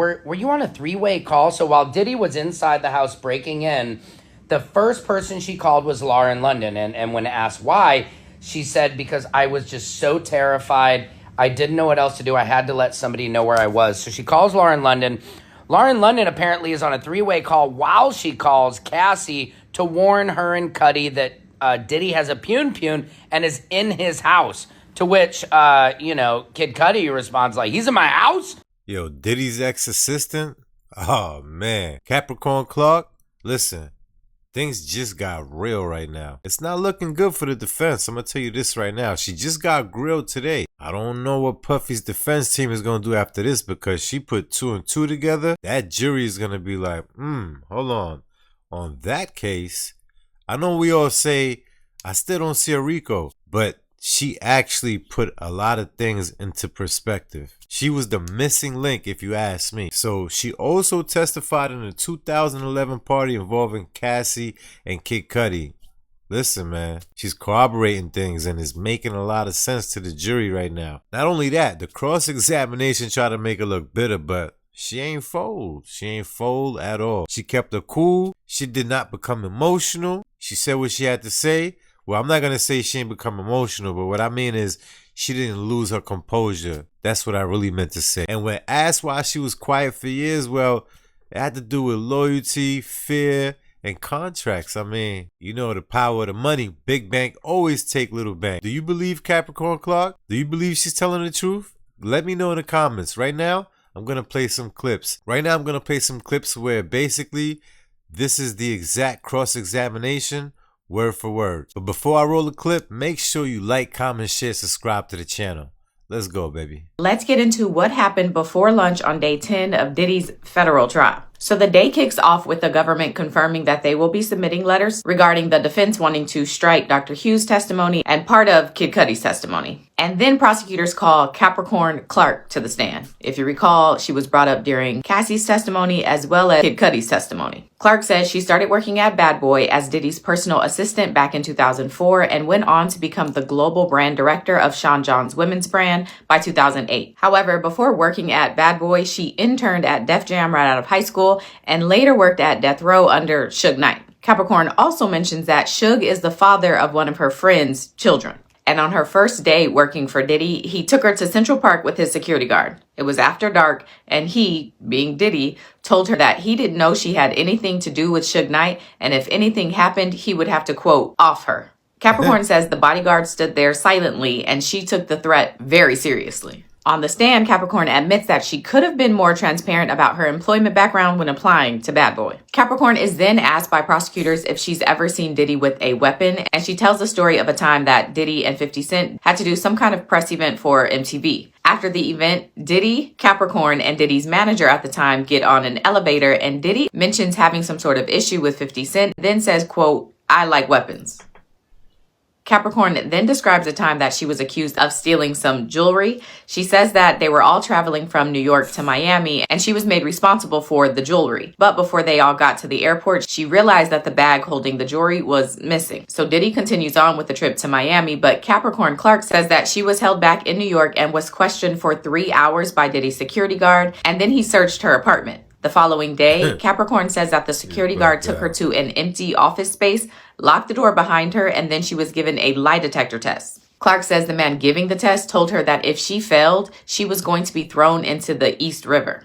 Were you on a three-way call? So while Diddy was inside the house breaking in, the first person she called was Lauren London. And when asked why, she said, because I was just so terrified. I didn't know what else to do. I had to let somebody know where I was. So she calls Lauren London. Lauren London apparently is on a three-way call while she calls Cassie to warn her and Cudi that Diddy has a pune and is in his house. To which, Kid Cudi responds like, he's in my house? Yo, Diddy's ex-assistant? Oh, man. Capricorn Clark? Listen, things just got real right now. It's not looking good for the defense. I'm going to tell you this right now. She just got grilled today. I don't know what Puffy's defense team is going to do after this because she put 2 and 2 together. That jury is going to be like, hold on. On that case, I know we all say, I still don't see a RICO, but she actually put a lot of things into perspective. She was the missing link, if you ask me. So she also testified in a 2011 party involving Cassie and Kid Cudi. Listen, man, she's corroborating things and is making a lot of sense to the jury right now. Not only that, the cross-examination tried to make her look bitter, but she ain't fold. She ain't fold at all. She kept her cool. She did not become emotional. She said what she had to say. Well, I'm not going to say she ain't become emotional, but what I mean is she didn't lose her composure. That's what I really meant to say. And when asked why she was quiet for years, well, it had to do with loyalty, fear, and contracts. I mean, you know the power of the money. Big bank always take little bank. Do you believe Capricorn Clark? Do you believe she's telling the truth? Let me know in the comments. Right now, I'm going to play some clips. Where basically this is the exact cross-examination word for word. But before I roll the clip, make sure you like, comment, share, subscribe to the channel. Let's go, baby. Let's get into what happened before lunch on day 10 of Diddy's federal trial. So the day kicks off with the government confirming that they will be submitting letters regarding the defense wanting to strike Dr. Hughes' testimony and part of Kid Cudi's testimony. And then prosecutors call Capricorn Clark to the stand. If you recall, she was brought up during Cassie's testimony as well as Kid Cudi's testimony. Clark says she started working at Bad Boy as Diddy's personal assistant back in 2004 and went on to become the global brand director of Sean John's women's brand by 2008. However, before working at Bad Boy, she interned at Def Jam right out of high school and later worked at Death Row under Suge Knight. Capricorn also mentions that Suge is the father of one of her friend's children. And on her first day working for Diddy, he took her to Central Park with his security guard. It was after dark, and he, being Diddy, told her that he didn't know she had anything to do with Suge Knight, and if anything happened, he would have to, quote, off her. Capricorn says the bodyguard stood there silently, and she took the threat very seriously. On the stand, Capricorn admits that she could have been more transparent about her employment background when applying to Bad Boy. Capricorn is then asked by prosecutors if she's ever seen Diddy with a weapon, and she tells the story of a time that Diddy and 50 Cent had to do some kind of press event for MTV. After the event, Diddy, Capricorn, and Diddy's manager at the time get on an elevator, and Diddy mentions having some sort of issue with 50 Cent, then says, quote, I like weapons. Capricorn then describes a time that she was accused of stealing some jewelry. She says that they were all traveling from New York to Miami and she was made responsible for the jewelry. But before they all got to the airport, she realized that the bag holding the jewelry was missing. So Diddy continues on with the trip to Miami, but Capricorn Clark says that she was held back in New York and was questioned for 3 hours by Diddy's security guard, and then he searched her apartment. The following day, Capricorn says that the security guard took her to an empty office space, locked the door behind her, and then she was given a lie detector test. Clark says the man giving the test told her that if she failed, she was going to be thrown into the East River.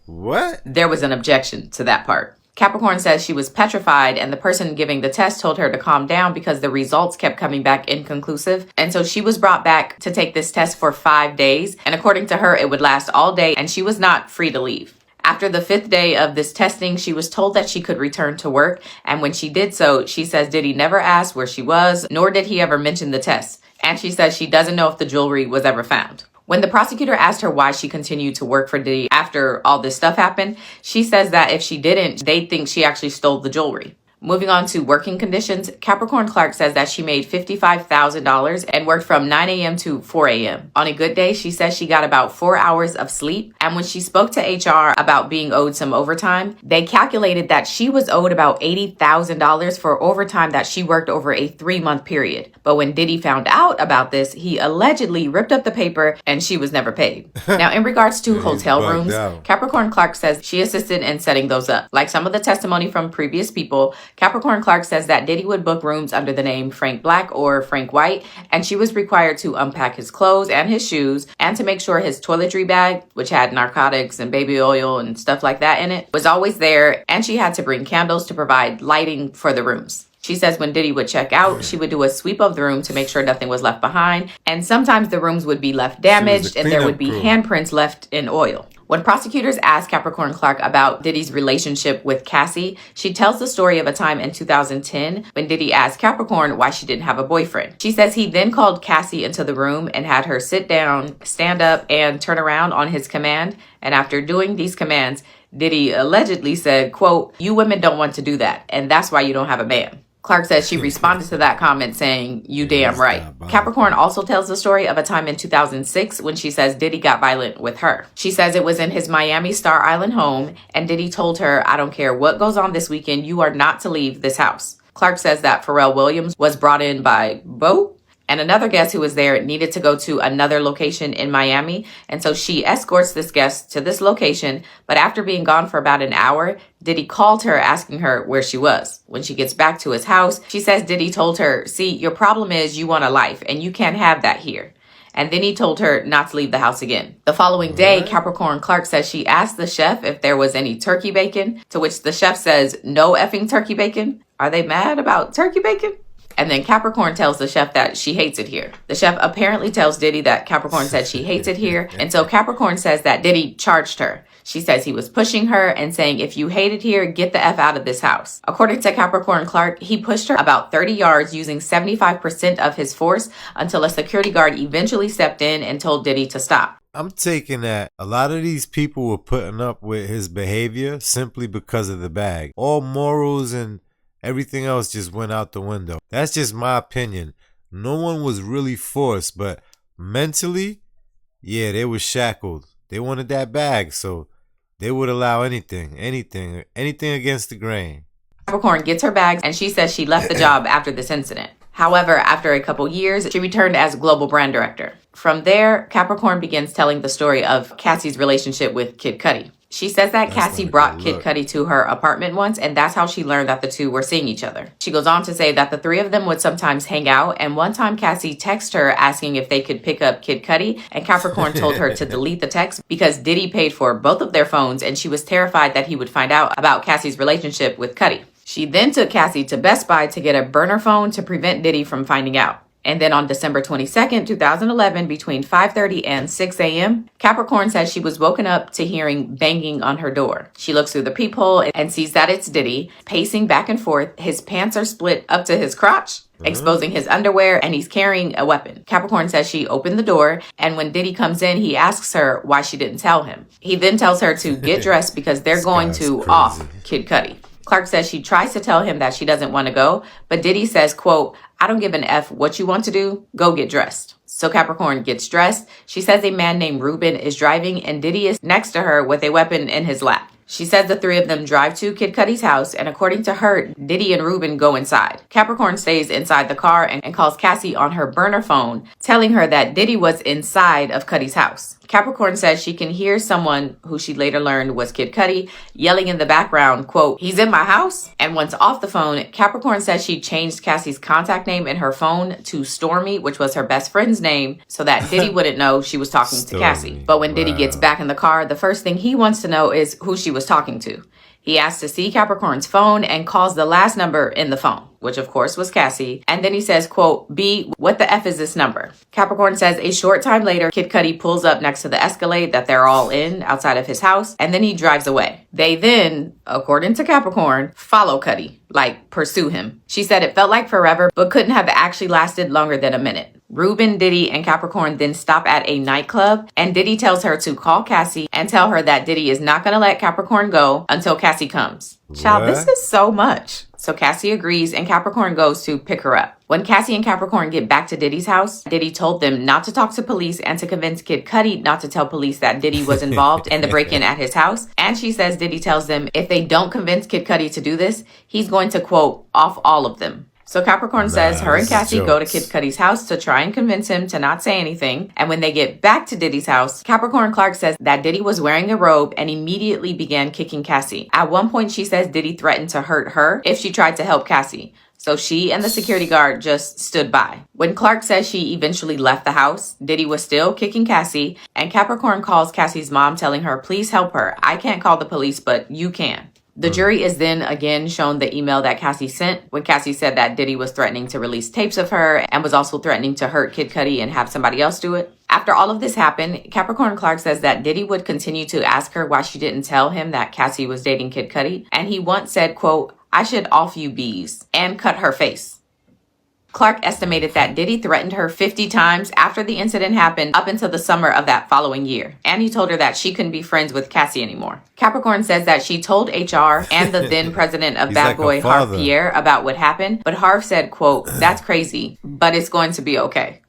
What? There was an objection to that part. Capricorn says she was petrified, and the person giving the test told her to calm down because the results kept coming back inconclusive. And so she was brought back to take this test for 5 days. And according to her, it would last all day, and she was not free to leave. After the 5th day of this testing, she was told that she could return to work. And when she did so, she says Diddy never asked where she was, nor did he ever mention the test. And she says she doesn't know if the jewelry was ever found. When the prosecutor asked her why she continued to work for Diddy after all this stuff happened, she says that if she didn't, they think she actually stole the jewelry. Moving on to working conditions, Capricorn Clark says that she made $55,000 and worked from 9 a.m. to 4 a.m. On a good day, she says she got about 4 hours of sleep. And when she spoke to HR about being owed some overtime, they calculated that she was owed about $80,000 for overtime that she worked over a 3-month period. But when Diddy found out about this, he allegedly ripped up the paper and she was never paid. Now, in regards to hotel rooms, Capricorn Clark says she assisted in setting those up. Like some of the testimony from previous people, Capricorn Clark says that Diddy would book rooms under the name Frank Black or Frank White, and she was required to unpack his clothes and his shoes and to make sure his toiletry bag, which had narcotics and baby oil and stuff like that in it, was always there, and she had to bring candles to provide lighting for the rooms. She says when Diddy would check out, she would do a sweep of the room to make sure nothing was left behind, and sometimes the rooms would be left damaged and there would be handprints left in oil. When prosecutors asked Capricorn Clark about Diddy's relationship with Cassie, she tells the story of a time in 2010 when Diddy asked Capricorn why she didn't have a boyfriend. She says he then called Cassie into the room and had her sit down, stand up, and turn around on his command. And after doing these commands, Diddy allegedly said, quote, "You women don't want to do that, and that's why you don't have a man." Clark says she responded to that comment saying, "You damn right." Capricorn also tells the story of a time in 2006 when she says Diddy got violent with her. She says it was in his Miami Star Island home, and Diddy told her, "I don't care what goes on this weekend, you are not to leave this house." Clark says that Pharrell Williams was brought in by Bo, and another guest who was there needed to go to another location in Miami. And so she escorts this guest to this location. But after being gone for about an hour, Diddy called her asking her where she was. When she gets back to his house, she says Diddy told her, "See, your problem is you want a life and you can't have that here." And then he told her not to leave the house again. The following day, Capricorn Clark says she asked the chef if there was any turkey bacon, to which the chef says, "No effing turkey bacon." Are they mad about turkey bacon? And then Capricorn tells the chef that she hates it here. The chef apparently tells Diddy that Capricorn said she hates it here. And so Capricorn says that Diddy charged her. She says he was pushing her and saying, "If you hate it here, get the F out of this house." According to Capricorn Clark, he pushed her about 30 yards using 75% of his force until a security guard eventually stepped in and told Diddy to stop. I'm taking that a lot of these people were putting up with his behavior simply because of the bag. All morals and everything else just went out the window. That's just my opinion. No one was really forced, but mentally, yeah, they were shackled. They wanted that bag, so they would allow anything against the grain. Capricorn gets her bags, and she says she left the job after this incident. However, after a couple years, she returned as global brand director. From there, Capricorn begins telling the story of Cassie's relationship with Kid Cudi. She says that Cassie brought Kid Cudi to her apartment once, and that's how she learned that the two were seeing each other. She goes on to say that the three of them would sometimes hang out, and one time Cassie texted her asking if they could pick up Kid Cudi, and Capricorn told her to delete the text because Diddy paid for both of their phones, and she was terrified that he would find out about Cassie's relationship with Cudi. She then took Cassie to Best Buy to get a burner phone to prevent Diddy from finding out. And then on December 22nd, 2011, between 5:30 and 6 a.m., Capricorn says she was woken up to hearing banging on her door. She looks through the peephole and sees that it's Diddy, pacing back and forth. His pants are split up to his crotch, exposing his underwear, and he's carrying a weapon. Capricorn says she opened the door, and when Diddy comes in, he asks her why she didn't tell him. He then tells her to get dressed because they're going to off Kid Cudi. Clark says she tries to tell him that she doesn't want to go, but Diddy says, quote, "I don't give an F what you want to do, go get dressed." So Capricorn gets dressed. She says a man named Ruben is driving, and Diddy is next to her with a weapon in his lap. She says the three of them drive to Kid Cudi's house, and according to her, Diddy and Ruben go inside. Capricorn stays inside the car and calls Cassie on her burner phone, telling her that Diddy was inside of Cudi's house. Capricorn says she can hear someone, who she later learned was Kid Cudi, yelling in the background, quote, "He's in my house?" And once off the phone, Capricorn says she changed Cassie's contact name in her phone to Stormy, which was her best friend's name, so that Diddy wouldn't know she was talking to Cassie. But when Diddy gets back in the car, the first thing he wants to know is who she was talking to. He asks to see Capricorn's phone and calls the last number in the phone, which of course was Cassie. And then he says, quote, "B, what the F is this number?" Capricorn says a short time later, Kid Cudi pulls up next to the Escalade that they're all in outside of his house, and then he drives away. They then, according to Capricorn, follow Cudi, like pursue him. She said it felt like forever, but couldn't have actually lasted longer than a minute. Ruben, Diddy, and Capricorn then stop at a nightclub, and Diddy tells her to call Cassie and tell her that Diddy is not going to let Capricorn go until Cassie comes. Child, this What? is so much. So Cassie agrees and Capricorn goes to pick her up. When Cassie and Capricorn get back to Diddy's house, Diddy told them not to talk to police and to convince Kid Cudi not to tell police that Diddy was involved in the break-in at his house. And she says Diddy tells them if they don't convince Kid Cudi to do this, he's going to, quote, off all of them. So Capricorn says her and Cassie go to Kid Cudi's house to try and convince him to not say anything. And when they get back to Diddy's house, Capricorn Clark says that Diddy was wearing a robe and immediately began kicking Cassie. At one point, she says Diddy threatened to hurt her if she tried to help Cassie. So she and the security guard just stood by. When Clark says she eventually left the house, Diddy was still kicking Cassie, and Capricorn calls Cassie's mom telling her, please help her. I can't call the police, but you can. The jury is then again shown the email that Cassie sent when Cassie said that Diddy was threatening to release tapes of her and was also threatening to hurt Kid Cudi and have somebody else do it. After all of this happened, Capricorn Clark says that Diddy would continue to ask her why she didn't tell him that Cassie was dating Kid Cudi. And he once said, quote, I should off you bees and cut her face. Clark estimated that Diddy threatened her 50 times after the incident happened up until the summer of that following year. And he told her that she couldn't be friends with Cassie anymore. Capricorn says that she told HR and the then president of Bad Boy, Harv Pierre, about what happened. But Harv said, quote, that's crazy, but it's going to be okay.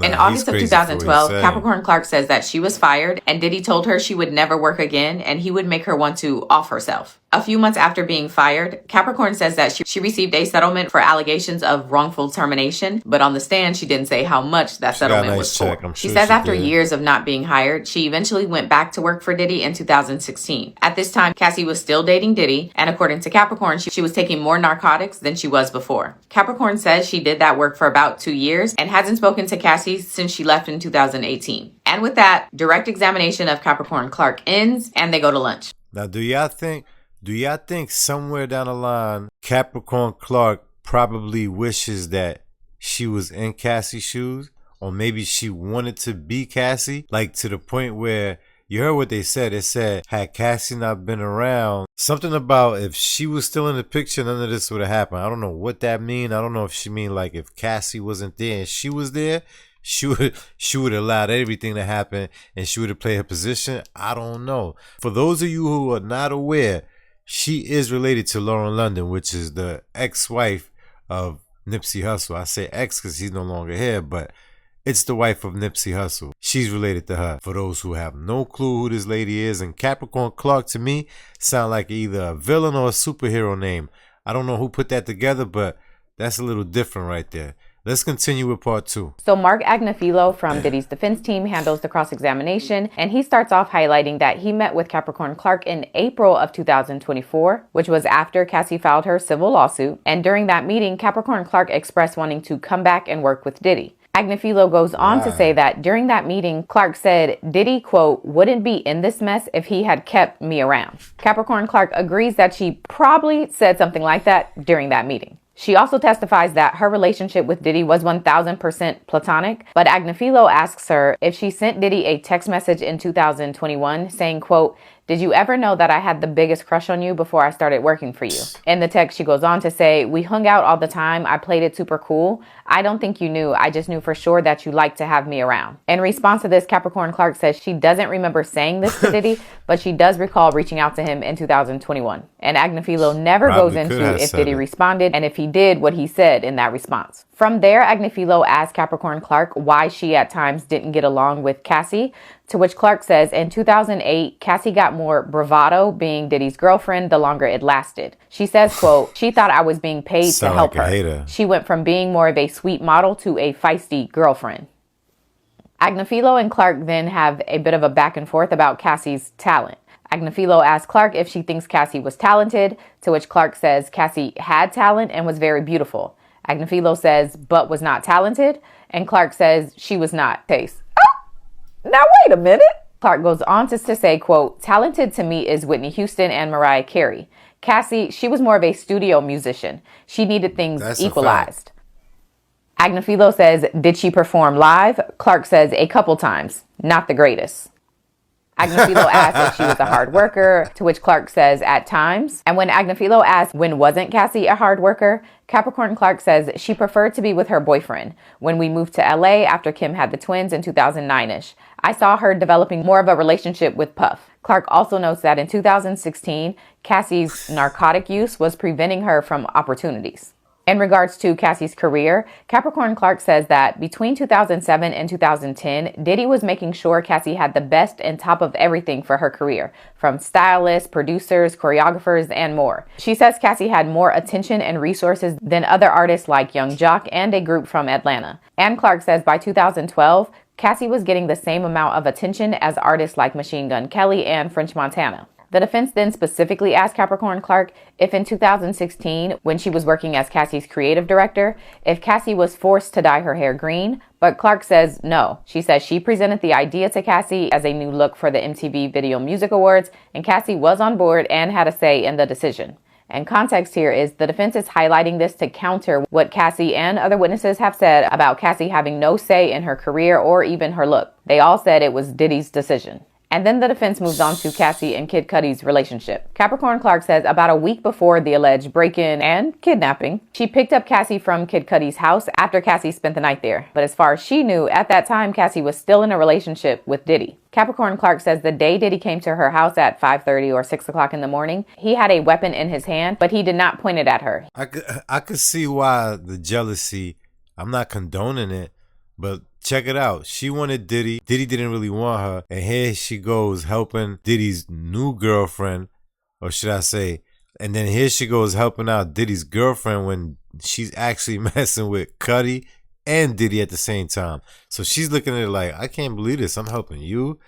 In August of 2012, Capricorn Clark says that she was fired and Diddy told her she would never work again and he would make her want to off herself. A few months after being fired, Capricorn says that she received a settlement for allegations of wrongful termination, but on the stand, she didn't say how much that settlement was for. She says after years of not being hired, she eventually went back to work for Diddy in 2016. At this time, Cassie was still dating Diddy, and according to Capricorn, she was taking more narcotics than she was before. Capricorn says she did that work for about 2 years and hasn't spoken to Cassie since she left in 2018. And with that, direct examination of Capricorn Clark ends, and they go to lunch. Now, do y'all think somewhere down the line, Capricorn Clark probably wishes that she was in Cassie's shoes? Or maybe she wanted to be Cassie? Like to the point where, you heard what they said. It said, had Cassie not been around, something about if she was still in the picture, none of this would have happened. I don't know what that mean. I don't know if she mean like if Cassie wasn't there and she was there, she would have allowed everything to happen and she would have played her position. I don't know. For those of you who are not aware, she is related to Lauren London, which is the ex-wife of Nipsey Hussle. I say ex because he's no longer here, but it's the wife of Nipsey Hussle. She's related to her. For those who have no clue who this lady is, and Capricorn Clark to me sound like either a villain or a superhero name. I don't know who put that together, but that's a little different right there. Let's continue with part 2. So Mark Agnifilo from Diddy's defense team handles the cross-examination, and he starts off highlighting that he met with Capricorn Clark in April of 2024, which was after Cassie filed her civil lawsuit. And during that meeting, Capricorn Clark expressed wanting to come back and work with Diddy. Agnifilo goes on to say that during that meeting, Clark said, Diddy, quote, wouldn't be in this mess if he had kept me around. Capricorn Clark agrees that she probably said something like that during that meeting. She also testifies that her relationship with Diddy was 1000% platonic, but Agnifilo asks her if she sent Diddy a text message in 2021 saying, quote, did you ever know that I had the biggest crush on you before I started working for you? In the text, she goes on to say, we hung out all the time. I played it super cool. I don't think you knew. I just knew for sure that you liked to have me around. In response to this, Capricorn Clark says she doesn't remember saying this to Diddy, but she does recall reaching out to him in 2021. And Agnifilo never goes into if Diddy responded and if he did what he said in that response. From there, Agnifilo asked Capricorn Clark why she at times didn't get along with Cassie, to which Clark says in 2008, Cassie got more bravado being Diddy's girlfriend the longer it lasted. She says, quote, she thought I was being paid to help her. She went from being more of a sweet model to a feisty girlfriend. Agnifilo and Clark then have a bit of a back and forth about Cassie's talent. Agnifilo asks Clark if she thinks Cassie was talented, to which Clark says Cassie had talent and was very beautiful. Agnifilo says, but was not talented, and Clark says she was not. Taste. Now, wait a minute. Clark goes on to say, quote, talented to me is Whitney Houston and Mariah Carey. Cassie, she was more of a studio musician. She needed things equalized. Agnifilo says, did she perform live? Clark says, a couple times. Not the greatest. Agnifilo asks if she was a hard worker, to which Clark says, at times. And when Agnifilo asks when wasn't Cassie a hard worker, Capricorn Clark says she preferred to be with her boyfriend. When we moved to LA after Kim had the twins in 2009-ish, I saw her developing more of a relationship with Puff. Clark also notes that in 2016, Cassie's narcotic use was preventing her from opportunities. In regards to Cassie's career, Capricorn Clark says that between 2007 and 2010, Diddy was making sure Cassie had the best and top of everything for her career, from stylists, producers, choreographers, and more. She says Cassie had more attention and resources than other artists like Young Jock and a group from Atlanta. And Clark says by 2012, Cassie was getting the same amount of attention as artists like Machine Gun Kelly and French Montana. The defense then specifically asked Capricorn Clark if in 2016, when she was working as Cassie's creative director, if Cassie was forced to dye her hair green, but Clark says no. She says she presented the idea to Cassie as a new look for the MTV Video Music Awards, and Cassie was on board and had a say in the decision. And context here is the defense is highlighting this to counter what Cassie and other witnesses have said about Cassie having no say in her career or even her look. They all said it was Diddy's decision. And then the defense moves on to Cassie and Kid Cudi's relationship. Capricorn Clark says about a week before the alleged break-in and kidnapping, she picked up Cassie from Kid Cudi's house after Cassie spent the night there. But as far as she knew, at that time, Cassie was still in a relationship with Diddy. Capricorn Clark says the day Diddy came to her house at 5:30 or 6 o'clock in the morning, he had a weapon in his hand, but he did not point it at her. I could see why the jealousy. I'm not condoning it, but check it out. She wanted Diddy. Diddy didn't really want her. And here she goes helping Diddy's new girlfriend, or should I say, and then here she goes helping out Diddy's girlfriend when she's actually messing with Cudi and Diddy at the same time. So she's looking at it like, I can't believe this. I'm helping you.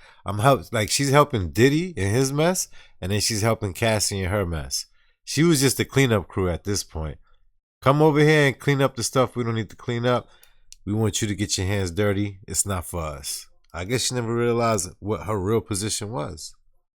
Like she's helping Diddy in his mess, and then she's helping Cassie in her mess. She was just a cleanup crew at this point. Come over here and clean up the stuff we don't need to clean up. We want you to get your hands dirty. It's not for us. I guess she never realized what her real position was.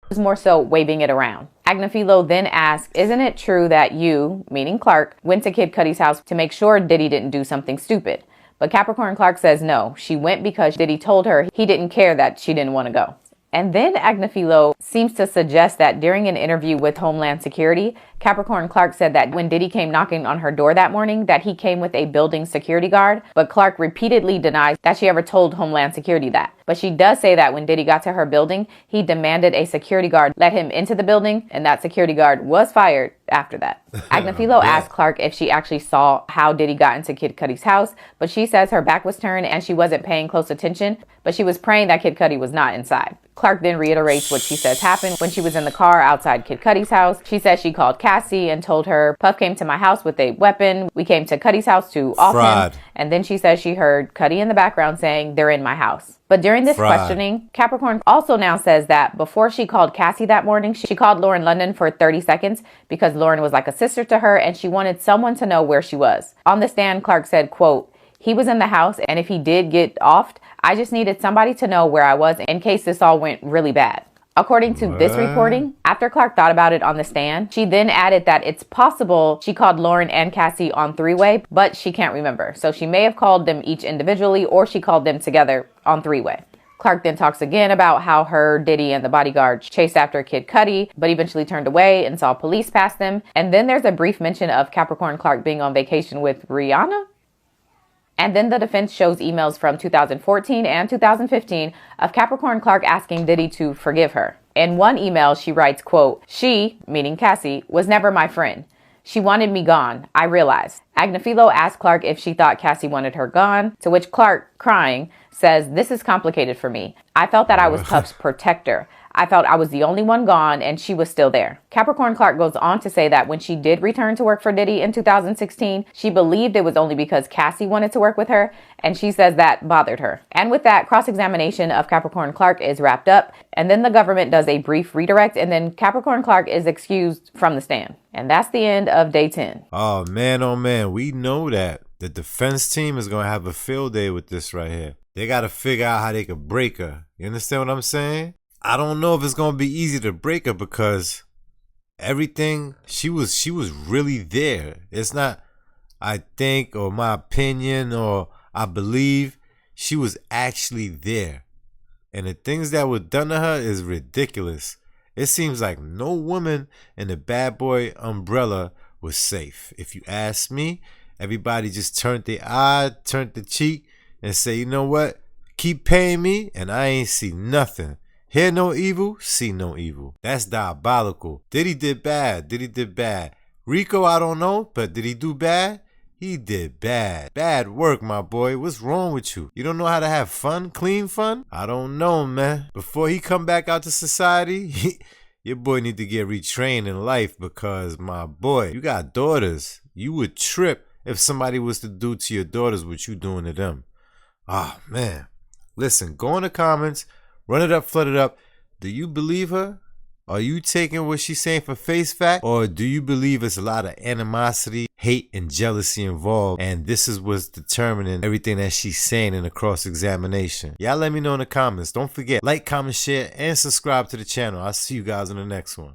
Was more so waving it around. Agnifilo then asked, isn't it true that you, meaning Clark, went to Kid Cudi's house to make sure Diddy didn't do something stupid? But Capricorn Clark says no. She went because Diddy told her he didn't care that she didn't want to go. And then Agnifilo seems to suggest that during an interview with Homeland Security, Capricorn Clark said that when Diddy came knocking on her door that morning, that he came with a building security guard, but Clark repeatedly denies that she ever told Homeland Security that. But she does say that when Diddy got to her building, he demanded a security guard let him into the building, and that security guard was fired after that. Agnifilo asked Clark if she actually saw how Diddy got into Kid Cudi's house, but she says her back was turned and she wasn't paying close attention, but she was praying that Kid Cudi was not inside. Clark then reiterates what she says happened when she was in the car outside Kid Cudi's house. She says she called Cassie and told her Puff came to my house with a weapon. We came to Cudi's house to off him. And then she says she heard Cudi in the background saying they're in my house. But during this questioning, Capricorn also now says that before she called Cassie that morning, she called Lauren London for 30 seconds because Lauren was like a sister to her and she wanted someone to know where she was. On the stand, Clark said, quote, he was in the house and if he did get offed, I just needed somebody to know where I was in case this all went really bad. According to this reporting, after Clark thought about it on the stand, she then added that it's possible she called Lauren and Cassie on three-way, but she can't remember. So she may have called them each individually or she called them together on three-way. Clark then talks again about how her, Diddy, and the bodyguard chased after Kid Cudi, but eventually turned away and saw police pass them. And then there's a brief mention of Capricorn Clark being on vacation with Rihanna. And then the defense shows emails from 2014 and 2015 of Capricorn Clark asking Diddy to forgive her. In one email, she writes, quote, she, meaning Cassie, was never my friend. She wanted me gone, I realized. Agnifilo asked Clark if she thought Cassie wanted her gone, to which Clark, crying, says, this is complicated for me. I felt that I was Puff's protector. I felt I was the only one gone and she was still there. Capricorn Clark goes on to say that when she did return to work for Diddy in 2016, she believed it was only because Cassie wanted to work with her, and she says that bothered her. And with that, cross-examination of Capricorn Clark is wrapped up, and then the government does a brief redirect, and then Capricorn Clark is excused from the stand. And that's the end of day 10. Oh man, we know that the defense team is going to have a field day with this right here. They got to figure out how they could break her. You understand what I'm saying? I don't know if it's going to be easy to break her because everything, she was really there. It's not, I think, or my opinion, or I believe, she was actually there. And the things that were done to her is ridiculous. It seems like no woman in the bad boy umbrella was safe. If you ask me, everybody just turned their eye, turned the cheek, and say, you know what? Keep paying me, and I ain't see nothing. Hear no evil, see no evil. That's diabolical. Diddy did bad. Diddy did bad. Rico, I don't know, but did he do bad? He did bad. Bad work, my boy. What's wrong with you? You don't know how to have fun? Clean fun? I don't know, man. Before he come back out to society, your boy need to get retrained in life because, my boy, you got daughters. You would trip if somebody was to do to your daughters what you doing to them. Ah, man. Listen, go in the comments. Run it up, flood it up. Do you believe her? Are you taking what she's saying for face fact? Or do you believe it's a lot of animosity, hate, and jealousy involved? And this is what's determining everything that she's saying in the cross-examination. Y'all let me know in the comments. Don't forget, like, comment, share, and subscribe to the channel. I'll see you guys in the next one.